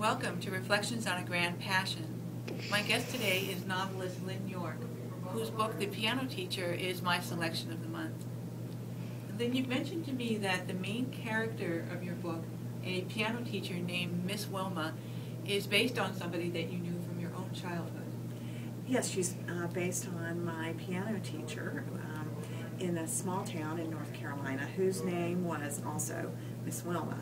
Welcome to Reflections on a Grand Passion. My guest today is novelist Lynn York, whose book, The Piano Teacher, is my selection of the month. Lynn, you mentioned to me that the main character of your book, a piano teacher named Miss Wilma, is based on somebody that you knew from your own childhood. Yes, she's based on my piano teacher in a small town in North Carolina, whose name was also Miss Wilma.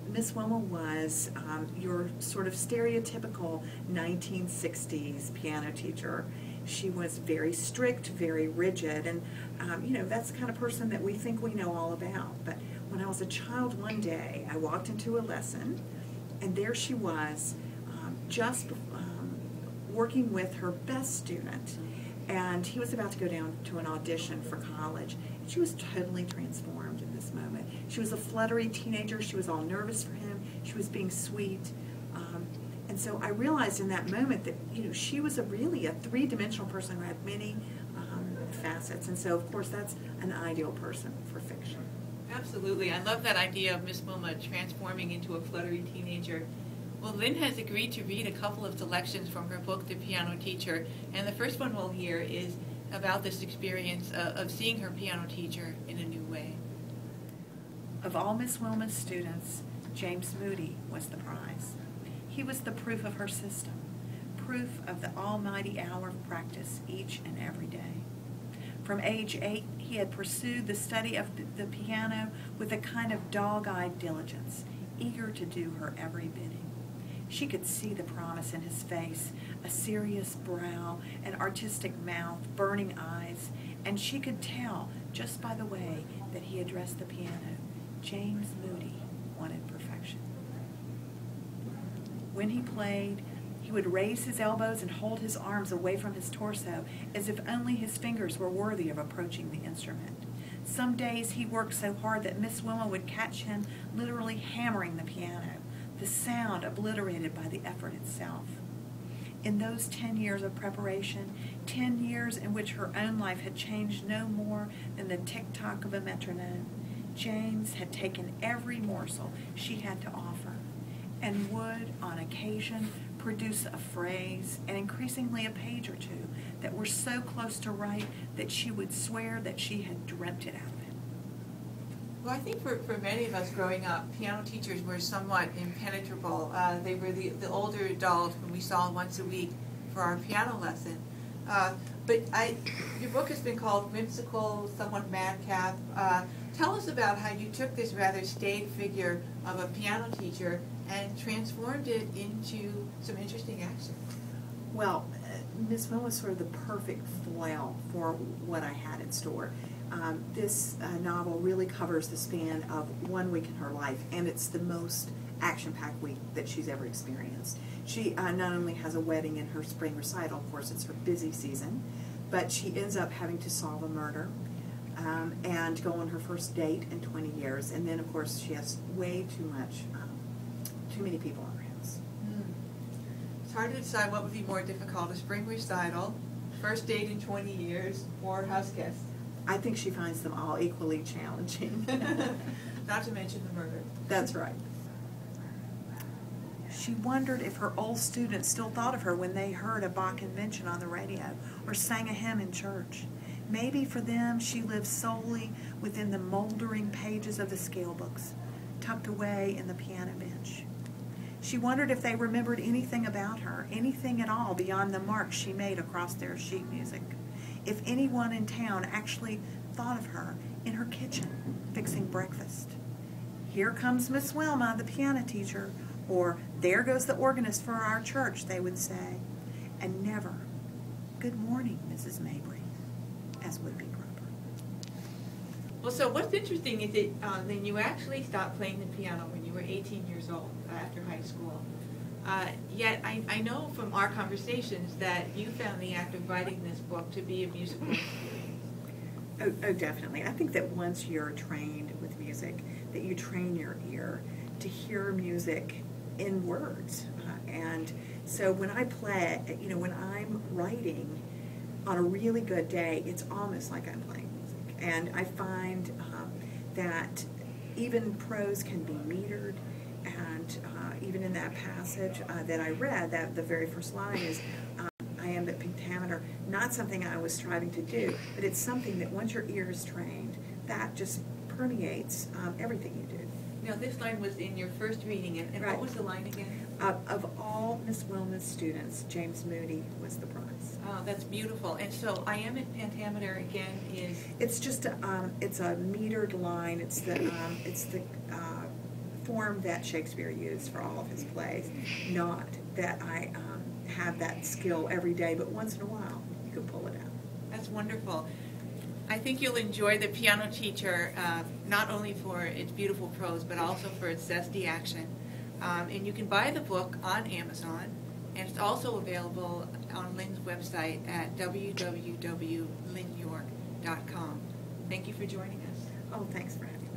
Miss Wilma was your sort of stereotypical 1960s piano teacher. She was very strict, very rigid, and that's the kind of person that we think we know all about. But when I was a child one day, I walked into a lesson, and there she was, just working with her best student, and he was about to go down to an audition for college. And she was totally transformed in this moment. She was a fluttery teenager. She was all nervous for him. She was being sweet. And so I realized in that moment that she was really a three-dimensional person who had many facets. And so, of course, that's an ideal person for fiction. Absolutely. I love that idea of Miss Wilma transforming into a fluttery teenager. Well, Lynn has agreed to read a couple of selections from her book, The Piano Teacher, and the first one we'll hear is about this experience of seeing her piano teacher in a new way. Of all Miss Wilma's students, James Moody was the prize. He was the proof of her system, proof of the almighty hour of practice each and every day. From age 8, he had pursued the study of the piano with a kind of dog-eyed diligence, eager to do her every bidding. She could see the promise in his face, a serious brow, an artistic mouth, burning eyes, and she could tell, just by the way that he addressed the piano, James Moody wanted perfection. When he played, he would raise his elbows and hold his arms away from his torso, as if only his fingers were worthy of approaching the instrument. Some days he worked so hard that Miss Wilma would catch him literally hammering the piano, the sound obliterated by the effort itself. In those 10 years of preparation, 10 years in which her own life had changed no more than the tick-tock of a metronome, James had taken every morsel she had to offer and would, on occasion, produce a phrase and increasingly a page or two that were so close to right that she would swear that she had dreamt it out of him. Well, I think for many of us growing up, piano teachers were somewhat impenetrable. They were the older adult whom we saw once a week for our piano lesson. But your book has been called Whimsical, Somewhat Madcap. Tell us about how you took this rather staid figure of a piano teacher and transformed it into some interesting action. Well, Miss Wilma was sort of the perfect foil for what I had in store. This novel really covers the span of 1 week in her life, and it's the most action-packed week that she's ever experienced. She not only has a wedding and her spring recital, of course it's her busy season, but she ends up having to solve a murder and go on her first date in 20 years, and then of course she has way too many people in her house. It's hard to decide what would be more difficult, a spring recital, first date in 20 years, or house guests. I think she finds them all equally challenging. Not to mention the murder. That's right. She wondered if her old students still thought of her when they heard a Bach invention on the radio or sang a hymn in church. Maybe for them she lived solely within the moldering pages of the scale books, tucked away in the piano bench. She wondered if they remembered anything about her, anything at all beyond the marks she made across their sheet music. If anyone in town actually thought of her in her kitchen fixing breakfast. Here comes Miss Wilma, the piano teacher, or there goes the organist for our church, they would say. And never, good morning, Mrs. Mabry, as would be proper. Well, so what's interesting is that then you actually stopped playing the piano when you were 18 years old after high school. Yet I know from our conversations that you found the act of writing this book to be a musical experience. Oh, definitely. I think that once you're trained with music, that you train your ear to hear music in words. And so when I play, when I'm writing on a really good day, it's almost like I'm playing music. And I find that even prose can be metered, And even in that passage that I read, that the very first line is, I am but pentameter, not something I was striving to do, but it's something that once your ear is trained, that just permeates everything you do. Now, this line was in your first reading, and Right. what was the line again? Of all Miss Wilma's students, James Moody was the prize. Oh, that's beautiful. And so, I am at pentameter again is... It's just it's a metered line. It's the form that Shakespeare used for all of his plays. Not that I have that skill every day, but once in a while you can pull it out. That's wonderful. I think you'll enjoy The Piano Teacher, not only for its beautiful prose, but also for its zesty action. And you can buy the book on Amazon, and it's also available on Lynn's website at www.lynnyork.com. Thank you for joining us. Oh, thanks for having me.